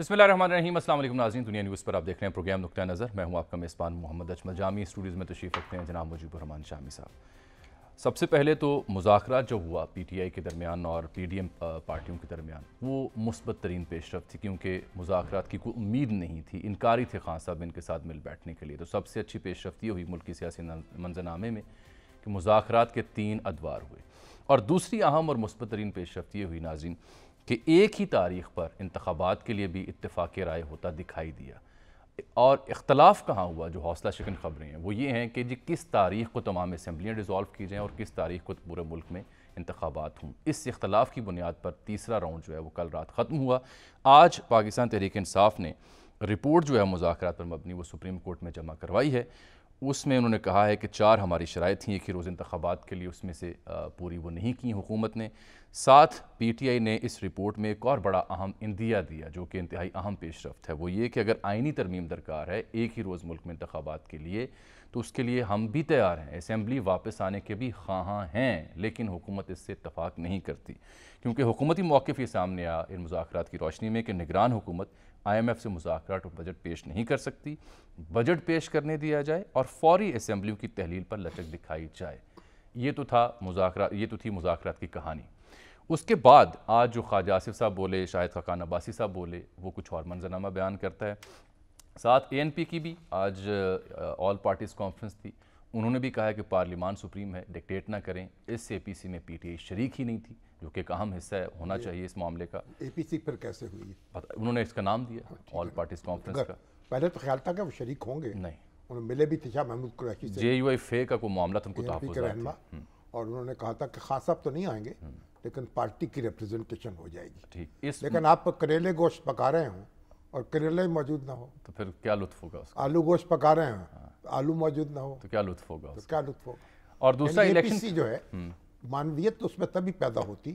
بسم اللہ الرحمن الرحیم۔ السلام علیکم ناظرین، دنیا نیوز پر آپ دیکھ رہے ہیں پروگرام نقطہ نظر۔ میں ہوں آپ کا میزبان محمد اجمل جامی۔ اسٹوڈیوز میں تشریف رکھتے ہیں جناب مجیب الرحمان شامی صاحب۔ سب سے پہلے تو مذاکرات جو ہوا پی ٹی آئی کے درمیان اور پی ڈی ایم پارٹیوں کے درمیان، وہ مثبت ترین پیش رفت تھی، کیونکہ مذاکرات کی کوئی امید نہیں تھی، انکاری تھے خان صاحب ان کے ساتھ مل بیٹھنے کے لیے۔ تو سب سے اچھی پیش رفت یہ ہوئی ملکی سیاسی منظرنامے میں کہ مذاکرات کے 3 ادوار ہوئے۔ اور دوسری اہم اور مثبت ترین پیش رفت یہ ہوئی ناظرین کہ ایک ہی تاریخ پر انتخابات کے لیے بھی اتفاق رائے ہوتا دکھائی دیا۔ اور اختلاف کہاں ہوا؟ جو حوصلہ شکن خبریں ہیں وہ یہ ہیں کہ کس تاریخ کو تمام اسمبلیاں ڈیزالو کی جائیں اور کس تاریخ کو پورے ملک میں انتخابات ہوں۔ اس اختلاف کی بنیاد پر تیسرا راؤنڈ جو ہے وہ کل رات ختم ہوا۔ آج پاکستان تحریک انصاف نے رپورٹ جو ہے مذاکرات پر مبنی وہ سپریم کورٹ میں جمع کروائی ہے۔ اس میں انہوں نے کہا ہے کہ 4 ہماری شرائط تھیں ایک ہی روز انتخابات کے لیے، اس میں سے پوری وہ نہیں کی حکومت نے۔ ساتھ پی ٹی آئی نے اس رپورٹ میں ایک اور بڑا اہم اندیہ دیا جو کہ انتہائی اہم پیش رفت ہے، وہ یہ کہ اگر آئینی ترمیم درکار ہے ایک ہی روز ملک میں انتخابات کے لیے تو اس کے لیے ہم بھی تیار ہیں، اسمبلی واپس آنے کے بھی خواہاں ہیں، لیکن حکومت اس سے اتفاق نہیں کرتی، کیونکہ حکومتی موقف یہ سامنے آیا ان مذاکرات کی روشنی میں کہ نگران حکومت آئی ایم ایف سے مذاکرات اور بجٹ پیش نہیں کر سکتی، بجٹ پیش کرنے دیا جائے اور فوری اسمبلیوں کی تحلیل پر لچک دکھائی جائے۔ یہ تو تھی مذاکرات کی کہانی۔ اس کے بعد آج جو خواجہ آصف صاحب بولے، شاہد خاقان عباسی صاحب بولے، وہ کچھ اور منظرنامہ بیان کرتا ہے۔ ساتھ اے این پی کی بھی آج آل پارٹیز کانفرنس تھی، انہوں نے بھی کہا ہے کہ پارلیمان سپریم ہے، ڈکٹیٹ نہ کریں۔ اس اے پی سی میں پی ٹی آئی شریک ہی نہیں تھی، جو کہ ایک اہم حصہ ہونا چاہیے اس معاملے کا۔ اے پی سی پھر کیسے ہوئی؟ انہوں نے اس کا نام دیا آل پارٹیز کانفرنس کا۔ پہلے تو خیال تھا کہ وہ شریک ہوں گے، نہیں، انہوں ملے بھی تھے شاہ محمود قریشی سے، جے یو آئی فے کا کوئی معاملہ ان کو کے رہنما، اور انہوں نے کہا تھا کہ خان صاحب تو نہیں آئیں گے لیکن پارٹی کی ریپریزنٹیشن ہو جائے گی۔ لیکن آپ کریلے گوشت پکا رہے ہوں اور کریلے موجود نہ ہو تو پھر کیا لطف ہوگا اس کا؟ آلو گوشت پکا رہے ہیں آلو موجود نہ ہو تو کیا لطف ہوگا؟ تو کیا لطف ہوگا؟ اور دوسرا اے پی الیکشن سی جو ہے معنویت تو اس میں تبھی پیدا ہوتی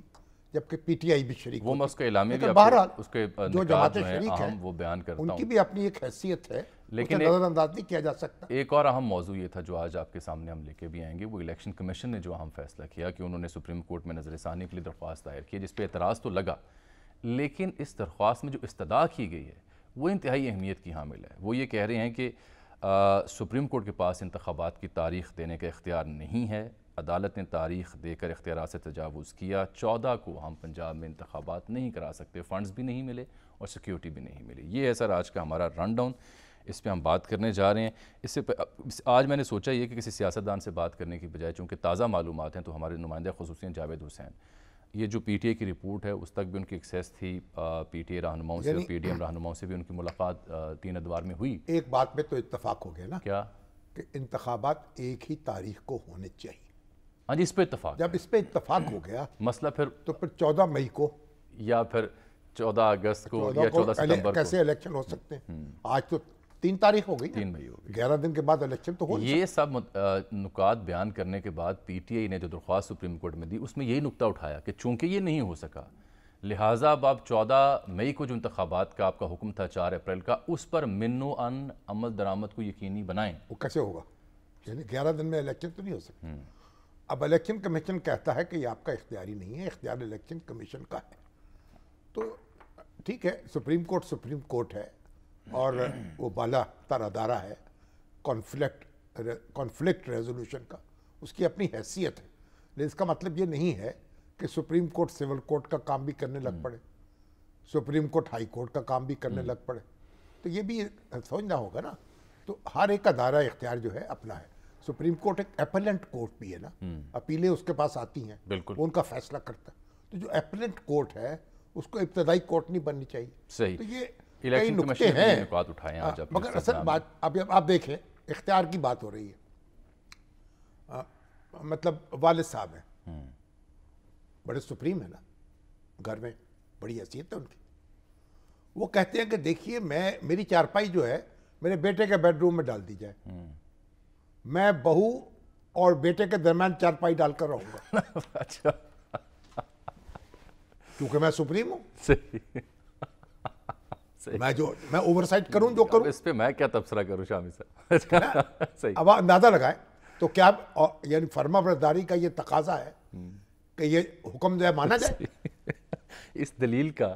جبکہ پی ٹی آئی بھی شریک وہ میں اس کے اعلامیہ بھی بہرحال اس کے جو نکات جماعتیں جو ہیں شریک ہیں اہم وہ بیان کرتا ان ہوں۔ کی بھی اپنی ایک حیثیت ہے، لیکن نظر انداز نہیں کیا جا سکتا۔ ایک اور اہم موضوع یہ تھا جو آج آپ کے سامنے ہم لے کے بھی آئیں گے، وہ الیکشن کمیشن نے جو اہم فیصلہ کیا کہ انہوں نے سپریم کورٹ میں نظر ثانی کے لیے درخواست دائر کی، جس پہ اعتراض تو لگا، لیکن اس درخواست میں جو استدعا کی گئی ہے وہ انتہائی اہمیت کی حامل ہے۔ وہ یہ کہہ رہے ہیں کہ سپریم کورٹ کے پاس انتخابات کی تاریخ دینے کا اختیار نہیں ہے، عدالت نے تاریخ دے کر اختیارات سے تجاوز کیا، 14 کو ہم پنجاب میں انتخابات نہیں کرا سکتے، فنڈز بھی نہیں ملے اور سیکیورٹی بھی نہیں ملی۔ یہ ہے سر آج کا ہمارا رن ڈاؤن، اس پہ ہم بات کرنے جا رہے ہیں۔ آج میں نے سوچا یہ کہ کسی سیاستدان سے بات کرنے کی بجائے، چونکہ تازہ معلومات ہیں، تو ہمارے نمائندہ خصوصی جاوید حسین، یہ جو پی ٹی آئی کی رپورٹ ہے اس تک بھی ان کی ایکسیس تھی، پی ٹی آئی رہنماؤں سے اور پی ڈی ایم رہنماؤں سے بھی ان کی ملاقات 3 ادوار میں ہوئی۔ ایک بات میں تو اتفاق ہو گیا نا، کیا کہ انتخابات ایک ہی تاریخ کو ہونے چاہیے۔ ہاں جی، اس پہ اتفاق، جب اس پہ اتفاق ہو گیا مسئلہ پھر تو پھر 14 مئی کو یا پھر 14 اگست کو یا 14 ستمبر کو کیسے الیکشن ہو سکتے ہیں؟ آج تو 3 تاریخ ہو گئی، 3 مئی ہو گئی۔ 11 دن کے بعد الیکشن تو ہو۔ یہ سب نکات بیان کرنے کے بعد پی ٹی آئی نے جو درخواست سپریم کورٹ میں دی اس میں یہی نکتہ اٹھایا کہ چونکہ یہ نہیں ہو سکا، لہٰذا اب آپ 14 مئی کو جو انتخابات کا آپ کا حکم تھا 4 اپریل کا، اس پر من و ان عمل درآمد کو یقینی بنائیں۔ وہ کیسے ہوگا؟ یعنی 11 دن میں الیکشن تو نہیں ہو سکتا۔ اب الیکشن کمیشن کہتا ہے کہ یہ آپ کا اختیاری نہیں ہے، اختیار الیکشن کمیشن کا ہے۔ تو ٹھیک ہے، سپریم کورٹ ہے اور وہ بالا تر ادارہ ہے کانفلکٹ ریزولوشن کا، اس کی اپنی حیثیت ہے، لیکن اس کا مطلب یہ نہیں ہے کہ سپریم کورٹ سول کورٹ کا کام بھی کرنے لگ پڑے، سپریم کورٹ ہائی کورٹ کا کام بھی کرنے لگ پڑے، تو یہ بھی سمجھنا ہوگا نا۔ تو ہر ایک کا دائرہ اختیار جو ہے اپنا ہے۔ سپریم کورٹ ایک اپیلنٹ کورٹ بھی ہے نا، اپیلیں اس کے پاس آتی ہیں، وہ ان کا فیصلہ کرتا ہے، تو جو اپیلنٹ کورٹ ہے اس کو ابتدائی کورٹ نہیں بننی چاہیے۔ صحیح، تو یہ الیکشن نکتے کمیشن نے ہیں، نکات اٹھائے ہیں آج اپنے مگر اصل بات اب آپ دیکھیں اختیار کی بات ہو رہی ہے، مطلب والد صاحب ہیں، بڑے سپریم ہیں نا، گھر میں بڑی حیثیت ہے ان کی، وہ کہتے ہیں کہ دیکھیے میری چارپائی جو ہے میرے بیٹے کے بیڈ روم میں ڈال دی جائے، میں بہو اور بیٹے کے درمیان چارپائی ڈال کر رہوں گا۔ اچھا، کیونکہ میں سپریم ہوں، صحیح، میں اوور سائٹ کروں جو کروں۔ اس پہ میں کیا تبصرہ کروں شامی صاحب؟ صحیح، اب آپ اندازہ لگائیں تو کیا یعنی فرما برداری کا یہ تقاضا ہے کہ یہ حکم جو ہے مانا جائے؟ اس دلیل کا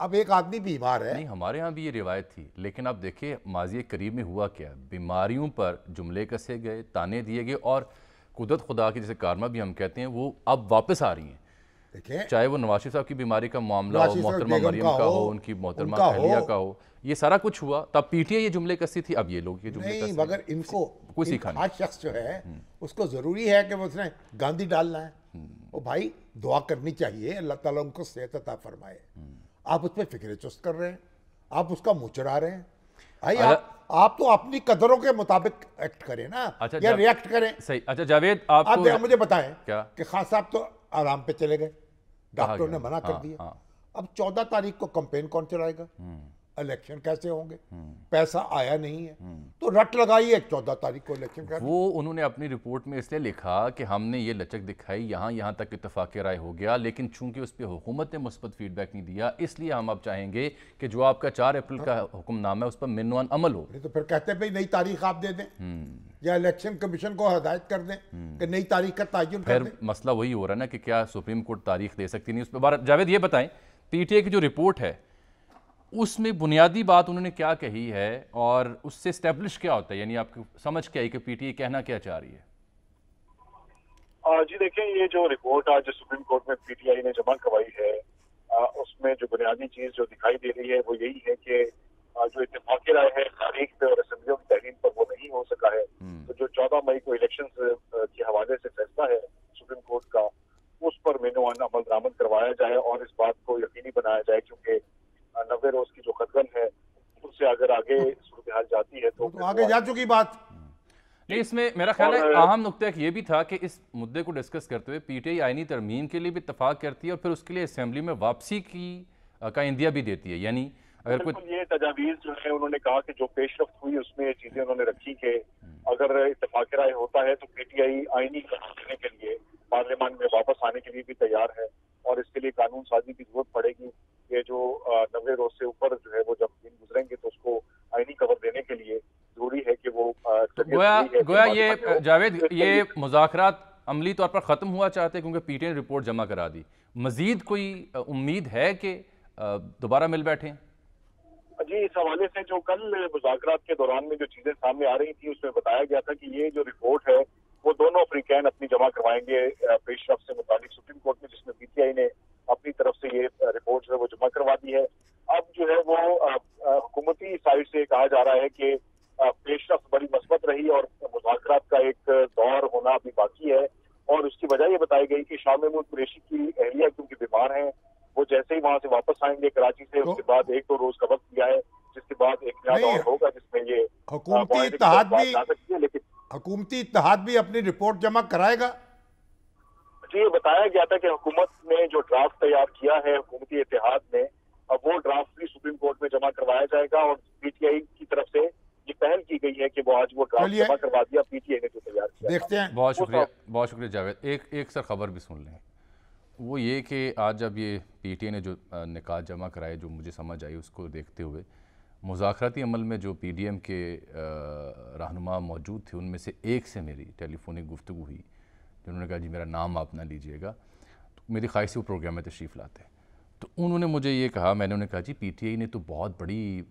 اب ایک آدمی بیمار ہے. نہیں ہمارے ہاں بھی یہ روایت تھی، لیکن اب دیکھیں ماضی قریب میں ہوا کیا، بیماریوں پر جملے کسے گئے، تانے دیے گئے، اور قدرت خدا کی جیسے کارما بھی ہم کہتے ہیں وہ اب واپس آ رہی ہیں. دیکھیں چاہے وہ نواز شریف صاحب کی بیماری کا معاملہ ہو، محترمہ بیگم مریم کا کا ہو، ہو، ان کی محترمہ ان کا اہلیہ ہو. کا ہو، یہ سارا کچھ ہوا تب پی ٹی آئی یہ جملے کسی تھی، اب یہ لوگ یہ جملے نہیں کسی مگر ان کو کوئی سیکھا نہیں. ہر شخص جو ہے اس کو ضروری ہے کہ وہ اس نے گاندھی ڈالنا ہے. وہ بھائی دعا کرنی چاہیے اللہ تعالیٰ ان کو صحت عطا فرمائے. آپ اس پہ فکر چست کر رہے ہیں, آپ اس کا منہ چڑھا رہے ہیں. بھائی آپ تو اپنی قدروں کے مطابق ایکٹ کریں نا, یا ریئیکٹ کریں. صحیح. اچھا جاوید آپ مجھے بتائیں کیا کہ خان صاحب تو آرام پہ چلے گئے, ڈاکٹروں نے منع کر دیا. اب 14 تاریخ کو کمپین کون چلائے گا, الیکشن کیسے ہوں گے, پیسہ آیا نہیں ہے تو رٹ لگائیے 14 تاریخ کو الیکشن کر. وہ انہوں نے اپنی رپورٹ میں اس لیے لکھا کہ ہم نے یہ لچک دکھائی, یہاں تک اتفاق رائے ہو گیا, لیکن چونکہ اس پہ حکومت نے مثبت فیڈ بیک نہیں دیا, اس لیے ہم اب چاہیں گے کہ جو آپ کا 4 اپریل کا حکم نامہ ہے اس پر منوان عمل ہو. تو پھر کہتے ہیں بھئی نئی تاریخ آپ دے دیں, یا الیکشن کمیشن کو ہدایت کر دیں کہ نئی تاریخ کا تعین کر دیں. پھر مسئلہ وہی ہو رہا ہے نا کہ کیا سپریم کورٹ تاریخ دے سکتی نہیں اس پہ. جاوید یہ بتائیں پی ٹی آئی کی جو رپورٹ ہے اس میں بنیادی بات انہوں نے کیا کہی ہے, اور اس سے اسٹیبلش کیا ہوتا ہے, یعنی آپ کو سمجھ کے آئی کہ پی ٹی آئی کہنا کیا چاہ رہی ہے؟ جی دیکھیں, یہ جو رپورٹ آج سپریم کورٹ میں پی ٹی آئی نے جمع کروائی ہے اس میں جو بنیادی چیز جو دکھائی دے رہی ہے وہ یہی ہے کہ جو اتفاق رائے ہے تاریخ پہ اور اسمبلیوں کی تحریر پر وہ نہیں ہو سکا ہے. تو جو 14 مئی کو الیکشن کے حوالے سے فیصلہ ہے سپریم کورٹ کا, اس پر منوان عمل درآمد کروایا جائے اور اس بات کو یقینی بنایا جائے, کیونکہ 90 روز کی جو قدغن ہے اس سے اگر آگے صورتحال جاتی ہے تو آگے جا چکی بات. نہیں, اس میں میرا خیال ہے اہم نقطہ یہ بھی تھا کہ اس مدعے کو ڈسکس کرتے ہوئے پی ٹی آئی آئینی ترمیم کے لیے بھی اتفاق کرتی ہے اور پھر اس کے لیے اسمبلی میں واپسی کا عندیہ بھی دیتی ہے. یعنی اگر کوئی یہ تجاویز جو ہے انہوں نے کہا کہ جو پیش رفت ہوئی اس میں یہ چیزیں انہوں نے رکھی کہ اگر اتفاق رائے ہوتا ہے تو پی ٹی آئی آئینی قرار دینے کے لیے پارلیمان میں واپس آنے کے لیے بھی تیار ہے, اور اس کے لیے قانون سازی کی ضرورت پڑے گی. یہ جو 90 روز سے اوپر جو ہے وہ جب دن گزریں گے تو اس کو آئینی کور دینے کے لیے ضروری ہے کہ وہ گویا یہ جاوید یہ مذاکرات عملی طور پر ختم ہوا چاہتے ہیں کیونکہ پی ٹی آئی نے رپورٹ جمع کرا دی. مزید کوئی امید ہے کہ دوبارہ مل بیٹھیں؟ جی, اس حوالے سے جو کل مذاکرات کے دوران میں جو چیزیں سامنے آ رہی تھیں اس میں بتایا گیا تھا کہ یہ جو رپورٹ ہے وہ دونوں فریقین اپنی جمع کروائیں گے پیش رفت سے متعلق سپریم کورٹ میں, جس میں پی ٹی آئی نے اپنی طرف سے یہ رپورٹ جو ہے وہ جمع کروا دی ہے. اب جو ہے وہ حکومتی سائڈ سے کہا جا رہا ہے کہ پیش رفت بڑی مثبت رہی اور مذاکرات کا ایک دور ہونا ابھی باقی ہے, اور اس کی وجہ یہ بتائی گئی کہ شاہ محمود قریشی کی اہلیہ کیونکہ بیمار ہیں, وہ جیسے ہی وہاں سے واپس آئیں گے کراچی سے, اس کے بعد 1-2 روز کا وقت دیا ہے, جس کے بعد ایک نیا دور ہوگا جس میں یہ حکومتی اتحاد بھی اپنی رپورٹ جمع کرائے گا. جی, یہ بتایا گیا تھا کہ حکومت نے جو ڈرافٹ تیار کیا ہے حکومتی اتحاد نے, اب وہ ڈرافٹ بھی سپریم کورٹ میں جمع کروایا جائے گا, اور پی ٹی آئی کی طرف سے یہ پہل کی گئی ہے کہ وہ آج وہ ڈرافٹ جمع کروا دیا پی ٹی آئی نے جو تیار کیا. دیکھتے ہیں. بہت شکریہ جاوید. ایک سر خبر بھی سن لیں, وہ یہ کہ آج جب یہ پی ٹی آئی نے جو نکات جمع کرائے جو مجھے سمجھ آئی اس کو دیکھتے ہوئے مذاکراتی عمل میں جو پی ڈی ایم کے رہنما موجود تھے ان میں سے ایک سے میری ٹیلی فونک گفتگو ہوئی, جنہوں نے کہا جی میرا نام آپ نہ لیجئے گا, تو میری خواہش وہ پروگرام میں تشریف لاتے. تو انہوں نے مجھے یہ کہا, میں نے انہیں کہا جی پی ٹی آئی نے تو بہت بڑی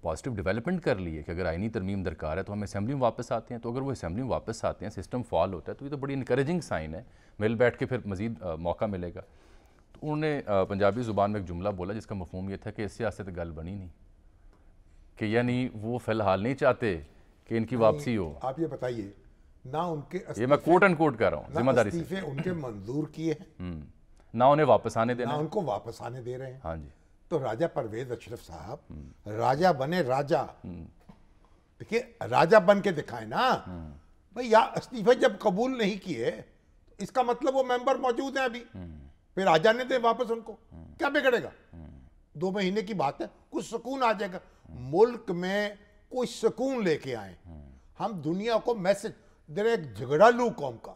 پازیٹیو ڈیولپمنٹ کر لی ہے کہ اگر آئینی ترمیم درکار ہے تو ہم اسمبلی میں واپس آتے ہیں, تو اگر وہ اسمبلی میں واپس آتے ہیں سسٹم فال ہوتا ہے تو یہ تو بڑی انکریجنگ سائن ہے, مل بیٹھ کے پھر مزید موقع ملے گا. تو انہوں نے پنجابی زبان میں ایک جملہ بولا جس کا مفہوم یہ تھا کہ اس سیاست گل بنی نہیں, کہ یعنی وہ فی الحال نہیں چاہتے کہ ان کی واپسی ہو. آپ یہ بتائیے نہ ان کے یہ میں کوٹ اینڈ کوٹ کر رہا ہوں ذمہ داری سے, استعفے ان کے منظور کیے ہیں نہ انہیں واپس آنے دینا, نہ ان کو واپس آنے دے رہے ہیں. ہاں جی, تو راجہ پرویز اشرف صاحب راجہ بنے, راجہ دیکھیے راجہ بن کے دکھائیں نا بھئی. یا استعفے جب قبول نہیں کیے اس کا مطلب وہ ممبر موجود ہیں ابھی, پھر آ جانے دیں واپس ان کو, کیا بگڑے گا؟ 2 مہینے کی بات ہے, کچھ سکون آ جائے گا ملک میں, کوئی سکون لے کے آئیں. ہم دنیا کو میسج دے رہے, ایک جھگڑالو قوم کا,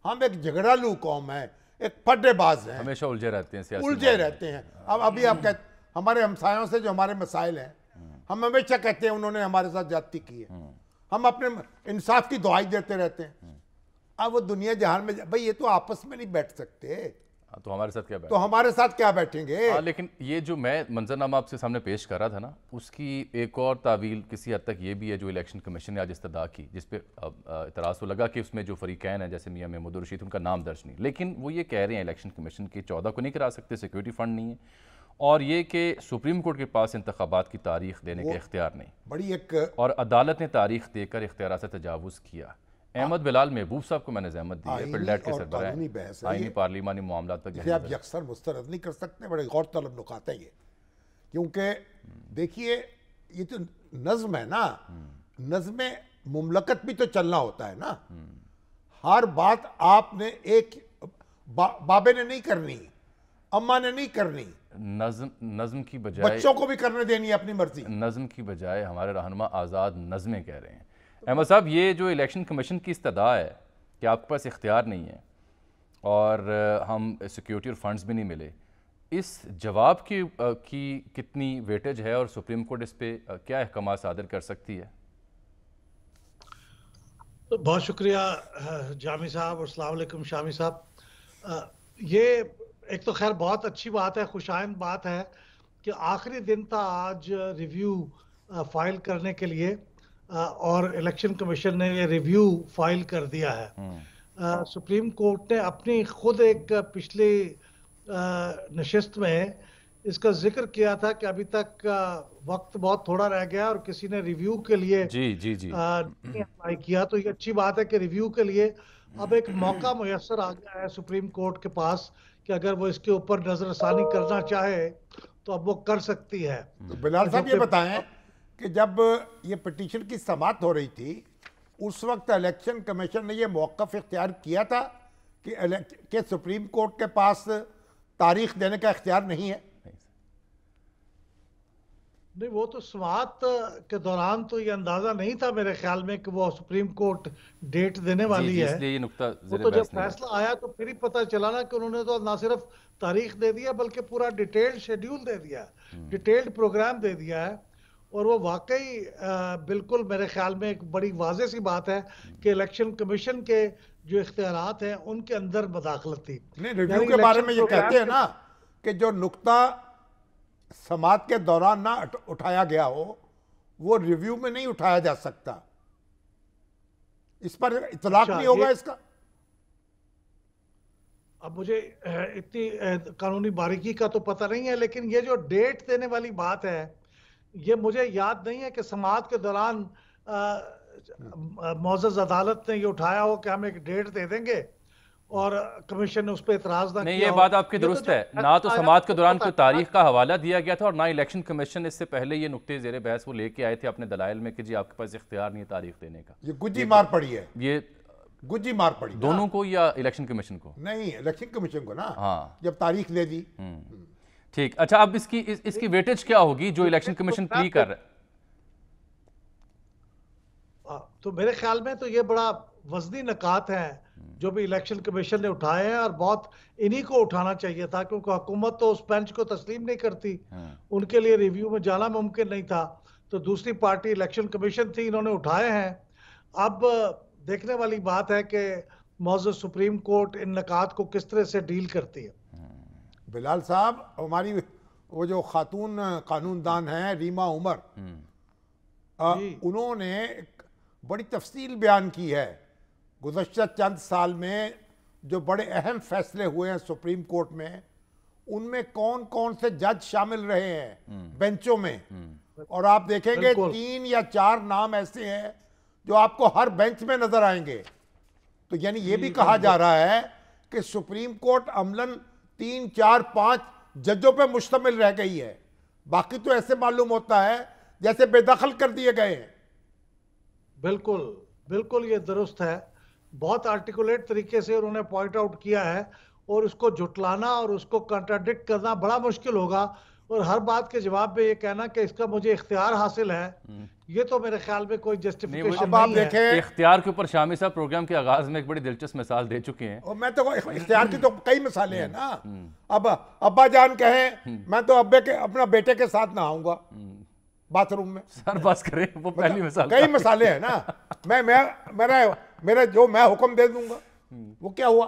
ہم ایک جھگڑالو قوم ہے, ایک پھڈے باز ہیں, ہمیشہ الجھے رہتے ہیں, الجھے رہتے ہیں. اب ابھی آپ کہتے ہمارے ہمسایوں سے جو ہمارے مسائل ہیں ہم ہمیشہ کہتے ہیں انہوں نے ہمارے ساتھ زیادتی کی ہے, ہم اپنے انصاف کی دعائی دیتے رہتے ہیں. اب وہ دنیا جہان میں بھئی یہ تو آپس میں نہیں بیٹھ سکتے. تو ہمارے ساتھ کیا بیٹھے؟ تو ہمارے ساتھ کیا بیٹھیں گے؟ لیکن یہ جو میں منظرنامہ آپ کے سامنے پیش کر رہا تھا نا، اس کی ایک اور تعویل کسی حد تک یہ بھی ہے جو الیکشن کمیشن نے آج استدعا کی، جس پہ اعتراض تو لگا کہ اس میں جو فریقین ہیں جیسے میاں محمود الرشید، ان کا نام درج نہیں، لیکن وہ یہ کہہ رہے ہیں الیکشن کمیشن کے 14 کو نہیں کرا سکتے، سیکیورٹی فنڈ نہیں ہے، اور یہ کہ سپریم کورٹ کے پاس انتخابات کی تاریخ دینے کا اختیار نہیں، بڑی ایک اور عدالت نے تاریخ دے کر اختیارات سے تجاوز کیا۔ احمد بلال محبوب صاحب کو میں نے زحمت دی ہے، پلڈیٹ کے سربراہ آئینی پارلیمانی معاملات پر اسے آپ یکسر مسترد نہیں کر سکتے، بڑے غور طلب نکات ہے یہ، کیونکہ دیکھیے یہ تو نظم ہے نا، نظم مملکت بھی تو چلنا ہوتا ہے نا، ہر بات آپ نے ایک بابے نے نہیں کرنی، اماں نے نہیں کرنی، نظم کی بجائے بچوں کو بھی کرنے دینی ہے اپنی مرضی، نظم کی بجائے ہمارے رہنما آزاد نظمیں کہہ رہے ہیں۔ احمد صاحب، یہ جو الیکشن کمیشن کی استدعا ہے کہ آپ کے پاس اختیار نہیں ہے اور ہم سیکیورٹی اور فنڈز بھی نہیں ملے، اس جواب کی کتنی ویٹیج ہے اور سپریم کورٹ اس پہ کیا احکامات صادر کر سکتی ہے؟ بہت شکریہ جامی صاحب اور السلام علیکم شامی صاحب۔ یہ ایک تو خیر بہت اچھی بات ہے، خوش آئند بات ہے کہ آخری دن تھا آج ریویو فائل کرنے کے لیے، اور الیکشن کمیشن نے یہ ریویو فائل کر دیا ہے۔ سپریم کورٹ نے اپنی خود ایک پچھلی نشست میں اس کا ذکر کیا تھا کہ ابھی تک وقت بہت تھوڑا رہ گیا اور کسی نے ریویو کے لیے نہیں اپلائی کیا، تو یہ اچھی بات ہے کہ ریویو کے لیے اب ایک موقع میسر آ گیا ہے سپریم کورٹ کے پاس کہ اگر وہ اس کے اوپر نظر ثانی کرنا چاہے تو اب وہ کر سکتی ہے۔ تو بلال صاحب یہ بتائیں کہ جب یہ پٹیشن کی سماعت ہو رہی تھی اس وقت الیکشن کمیشن نے یہ موقف اختیار کیا تھا کہ سپریم کورٹ کے پاس تاریخ دینے کا اختیار نہیں ہے؟ نہیں، وہ تو سماعت کے دوران تو یہ اندازہ نہیں تھا میرے خیال میں کہ وہ سپریم کورٹ ڈیٹ دینے والی ہے، اس لیے یہ نقطہ وہ تو جب فیصلہ آیا تو پھر ہی پتہ چلا نا کہ انہوں نے تو نہ صرف تاریخ دے دیا بلکہ پورا ڈیٹیلڈ شیڈیول دے دیا، ڈیٹیلڈ پروگرام دے دیا ہے، اور وہ واقعی بالکل میرے خیال میں ایک بڑی واضح سی بات ہے کہ الیکشن کمیشن کے جو اختیارات ہیں ان کے اندر مداخلت تھی۔ نہیں، ریویو کے بارے میں یہ کہتے ہیں نا کہ جو نقطہ سماعت کے دوران نہ اٹھایا گیا ہو وہ ریویو میں نہیں اٹھایا جا سکتا، اس پر اطلاق نہیں ہوگا اس کا؟ اب مجھے اتنی قانونی باریکی کا تو پتہ نہیں ہے، لیکن یہ جو ڈیٹ دینے والی بات ہے یہ مجھے یاد نہیں ہے کہ سماعت کے دوران معزز عدالت نے یہ اٹھایا ہو کہ ہم ایک ڈیٹ دے دیں گے اور کمیشن نے اس پہ اعتراض نہ کیا۔ نہیں، یہ بات آپ کی درست ہے، نہ تو سماعت کے دوران کوئی تاریخ کا حوالہ دیا گیا تھا اور نہ الیکشن کمیشن اس سے پہلے یہ نقطے زیر بحث وہ لے کے آئے تھے اپنے دلائل میں کہ جی آپ کے پاس اختیار نہیں ہے تاریخ دینے کا۔ یہ گجی مار پڑی ہے، یہ گجی مار پڑی دونوں کو یا الیکشن کمیشن کو؟ نہیں، الیکشن کمیشن کو نا، ہاں جب تاریخ دے دی۔ ٹھیک، اچھا اب اس کی ویٹیج کیا ہوگی جو الیکشن کمیشن پلی کر رہا ہے؟ تو میرے خیال میں تو یہ بڑا وزنی نکات ہیں جو بھی الیکشن کمیشن نے اٹھائے ہیں، اور بہت انہی کو اٹھانا چاہیے تھا کیونکہ حکومت تو اس بینچ کو تسلیم نہیں کرتی، ان کے لیے ریویو میں جانا ممکن نہیں تھا، تو دوسری پارٹی الیکشن کمیشن تھی، انہوں نے اٹھائے ہیں۔ اب دیکھنے والی بات ہے کہ معزز سپریم کورٹ ان نکات کو کس طرح سے ڈیل کرتی ہے۔ بلال صاحب، ہماری وہ جو خاتون قانون دان ہیں ریما عمر، انہوں نے بڑی تفصیل بیان کی ہے گزشتہ چند سال میں جو بڑے اہم فیصلے ہوئے ہیں سپریم کورٹ میں، ان میں کون کون سے جج شامل رہے ہیں بینچوں میں، اور آپ دیکھیں گے 3 یا 4 نام ایسے ہیں جو آپ کو ہر بینچ میں نظر آئیں گے۔ تو یعنی یہ بھی کہا جا رہا ہے کہ سپریم کورٹ عملاً 3 4 5 ججوں پہ مشتمل رہ گئی ہے، باقی تو ایسے معلوم ہوتا ہے جیسے بے دخل کر دیے گئے ہیں۔ بالکل بالکل یہ درست ہے، بہت آرٹیکولیٹ طریقے سے انہوں نے پوائنٹ آؤٹ کیا ہے، اور اس کو جھٹلانا اور اس کو کنٹراڈکٹ کرنا بڑا مشکل ہوگا، اور ہر بات کے جواب میں یہ کہنا کہ اس کا مجھے اختیار حاصل ہے، یہ تو میرے خیال میں کوئی جسٹیفیکیشن نہیں ہے۔ اختیار کے اوپر شامی صاحب پروگرام کے آغاز میں ایک بڑی دلچسپ مثال دے چکے ہیں، اور میں تو اختیار کی تو کئی مثالیں ہیں نا۔ اب ابا جان کہیں میں تو اپنا بیٹے کے ساتھ نہاؤں گا باتھ روم میں، سر بس کریں، وہ پہلی مثال۔ کئی مثالیں ہیں نا، میرا جو میں حکم دے دوں گا وہ کیا ہوا؟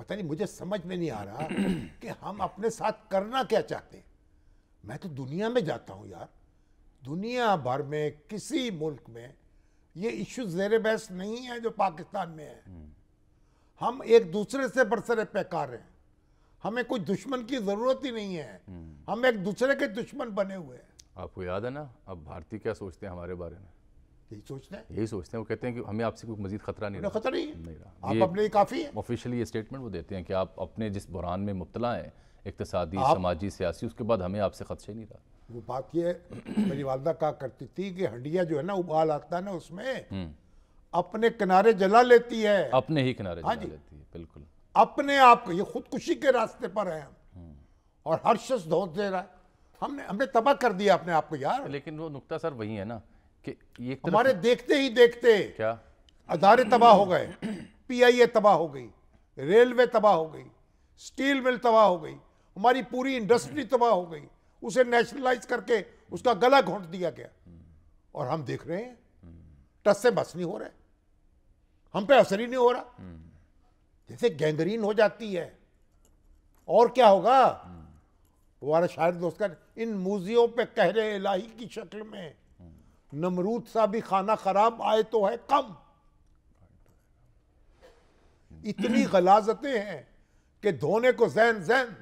پتہ نہیں مجھے سمجھ میں نہیں آ رہا کہ ہم اپنے ساتھ کرنا کیا چاہتے ہیں. میں تو دنیا میں جاتا ہوں یار, دنیا بھر میں کسی ملک میں یہ ایشو زیر بحث نہیں ہے جو پاکستان میں ہے. ہم ایک دوسرے سے برسر پیکار ہیں, ہمیں کوئی دشمن کی ضرورت ہی نہیں ہے, ہم ایک دوسرے کے دشمن بنے ہوئے ہیں. آپ کو یاد ہے نا اب بھارتی کیا سوچتے ہیں ہمارے بارے میں؟ یہی سوچتے ہیں, یہی سوچتے ہیں, وہ کہتے ہیں کہ ہمیں آپ سے کوئی مزید خطرہ نہیں رہا. خطرہ نہیں ہے, رہا. آپ اپنے کافی ہیں. آفیشلی یہ اسٹیٹمنٹ وہ دیتے ہیں کہ آپ اپنے جس بحران میں مبتلا ہیں اقتصادی, سماجی, سیاسی, اس کے بعد ہمیں آپ سے خدشے نہیں رہا. وہ بات یہ میری والدہ کہا کرتی تھی کہ ہنڈیا جو ہے نا ابال آتا ہے نا اس میں اپنے کنارے جلا لیتی ہے, اپنے ہی کنارے جلا لیتی ہے. بالکل اپنے آپ کو, یہ خودکشی کے راستے پر ہیں ہم, اور ہر شخص دھوکہ دے رہا ہے. ہم نے تباہ کر دیا اپنے آپ کو یار. لیکن وہ نقطہ سر وہی ہے نا کہ یہ ہمارے دیکھتے ہی دیکھتے کیا ادارے تباہ ہو گئے, پی آئی اے تباہ ہو گئی, ریلوے تباہ ہو گئی, سٹیل مل تباہ ہو گئی, ہماری پوری انڈسٹری تباہ ہو گئی, اسے نیشنلائز کر کے اس کا گلا گھونٹ دیا گیا, اور ہم دیکھ رہے ہیں ٹس سے بس نہیں ہو رہے, ہم پہ اثر ہی نہیں ہو رہا, جیسے گینگرین ہو جاتی ہے. اور کیا ہوگا؟ ہمارا شاعر دوست کا, ان موزیوں پہ قہر الہی کی شکل میں نمرود سا بھی خانہ خراب آئے تو ہے کم. اتنی غلاظتیں ہیں کہ دھونے کو زین زین,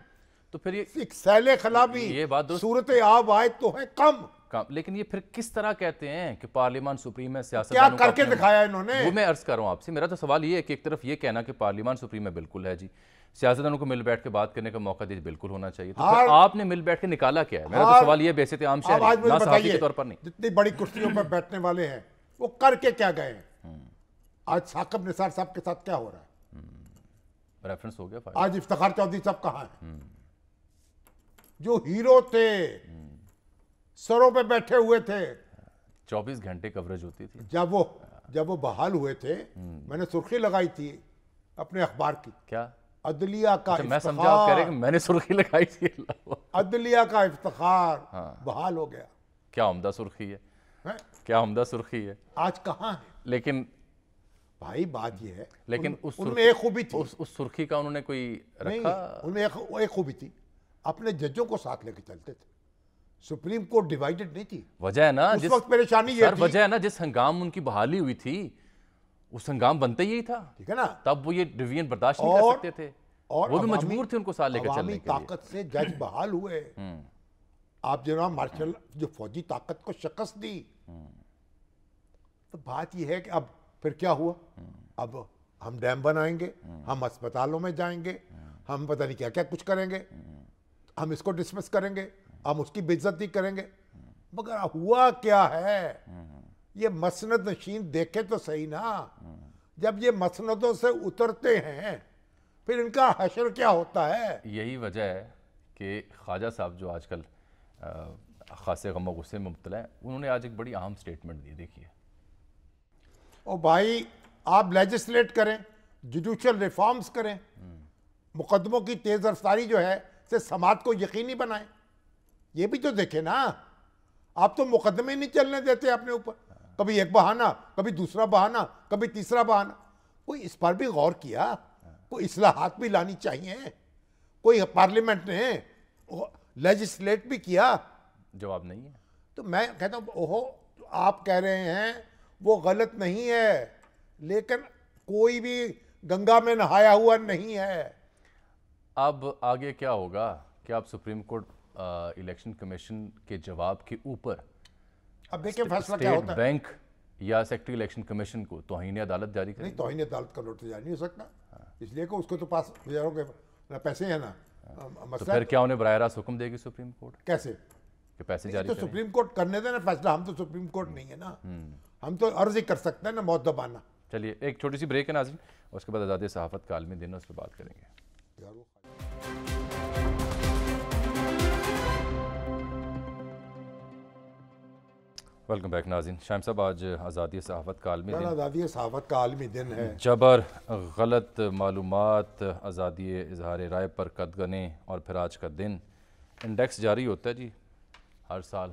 تو پھر یہ ایک سیل خلا بھی یہ بات درست, صورت آب آئے تو ہے کم. لیکن یہ پھر کس طرح کہتے ہیں کہ پارلیمان سپریم ہے, سیاست کیا کر کے دکھایا انہوں نے؟ وہ میں عرض کر رہا ہوں آپ سے. میرا تو سوال یہ ہے کہ ایک طرف یہ کہنا کہ پارلیمان سپریم ہے بالکل ہے جی, سیاستدانوں کو مل بیٹھ کے بات کرنے کا موقع دے بالکل ہونا چاہیے, تو پھر آپ نے مل بیٹھ کے نکالا کیا ہے؟ میرا تو سوال یہ بحیثیت عام شہری, نہ صحافی کے طور پر نہیں. جتنی بڑی کرسیوں پر بیٹھنے والے ہیں وہ کر کے کیا گئے ہیں؟ آج ثاقب نثار صاحب کے ساتھ کیا ہو رہا ہے؟ ریفرنس ہو گیا. آج افتخار چودھری صاحب کہاں ہیں جو ہیرو تھے, سروں پہ بیٹھے ہوئے تھے, 24 گھنٹے کوریج ہوتی تھی. جب وہ بحال ہوئے تھے میں نے سرخی لگائی تھی اپنے اخبار کی, کیا عدلیہ کا میں سمجھا آپ کہہ رہے ہیں کہ میں نے سرخی لگائی تھی. عدلیہ کا افتخار بحال ہو گیا. کیا عمدہ سرخی ہے, کیا عمدہ سرخی ہے. آج کہاں ہے؟ لیکن بھائی بات یہ ہے, لیکن ان میں ایک خوبی تھی, اس سرخی کا انہوں نے کوئی نہیں, رکھا. ان میں ایک خوبی تھی, اپنے ججوں کو ساتھ لے کے چلتے تھے. سپریم کورٹ ڈیوائیڈڈ نہیں تھی. وجہ ہے نا اس وقت پریشانی یہ تھی, وجہ ہے نا جس ہنگام ان کی بحالی ہوئی تھی اس ہنگام بنتا یہی تھا, ٹھیک ہے نا, تب وہ یہ ڈویژن برداشت نہیں کر سکتے تھے, اور وہ بھی مجبور تھے ان کو ساتھ لے کر چلنے عوامی کے لیے. طاقت سے جج بحال ہوئے. آپ جناب مارشل جو فوجی طاقت کو شکست دی. تو بات یہ ہے کہ اب پھر کیا ہوا؟ اب ہم ڈیم بنائیں گے, ہم اسپتالوں میں جائیں گے, ہم پتہ نہیں کیا کیا کچھ کریں گے, ہم اس کو ڈسمس کریں گے, ہم اس کی بے عزتی کریں گے. مگر ہوا کیا ہے؟ یہ مسند نشین دیکھے تو صحیح نا, جب یہ مسندوں سے اترتے ہیں پھر ان کا حشر کیا ہوتا ہے. یہی وجہ ہے کہ خواجہ صاحب جو آج کل خاصے غم و غصے میں مبتلا ہیں, انہوں نے آج ایک بڑی اہم سٹیٹمنٹ دی. دیکھیے او بھائی, آپ لیجسلیٹ کریں, جوڈیشل ریفارمز کریں, مقدموں کی تیز رفتاری جو ہے سے سماعت کو یقینی بنائیں. یہ بھی تو دیکھیں نا, آپ تو مقدمے نہیں چلنے دیتے اپنے اوپر, کبھی ایک بہانہ, کبھی دوسرا بہانہ, کبھی تیسرا بہانہ. کوئی اس پر بھی غور کیا؟ کوئی اصلاحات بھی لانی چاہیے, کوئی پارلیمنٹ نے لیجسلیٹ بھی کیا؟ جواب نہیں ہے. تو میں کہتا ہوں اوہو, آپ کہہ رہے ہیں وہ غلط نہیں ہے, لیکن کوئی بھی گنگا میں نہایا ہوا نہیں ہے. اب آگے کیا ہوگا کہ آپ سپریم کورٹ الیکشن کمیشن کے جواب کے اوپر اب دیکھیں فیصلہ کیا ہوتا ہے. بینک یا سیکٹری الیکشن کمیشن کو توہین عدالت جاری کریں؟ نہیں, توہین عدالت کا نوٹس جاری نہیں ہو سکتا, اس لیے کہ اس کو تو پاس بیچاروں کے پیسے ہیں نا. تو پھر کیا انہیں براہ راست حکم دے گی سپریم کورٹ کیسے کہ پیسے جاری تو کریں؟ سپریم کورٹ کرنے دیں نا فیصلہ, ہم تو سپریم کورٹ نہیں ہے نا, ہم تو عرض ہی کر سکتے ہیں نا موت دبانا. چلیے ایک چھوٹی سی بریک ہے ناظرین, اور اس کے بعد آزادی صحافت کا عالمی دن ہے, اس پہ بات کریں گے. ویلکم بیک ناظرین. شاہم صاحب, آج آزادی صحافت کا عالمی دن, آزادی صحافت کا عالمی دن ہے. جبر, غلط معلومات, آزادی اظہار رائے پر قدغنیں, اور پھر آج کا دن انڈیکس جاری ہوتا ہے جی ہر سال.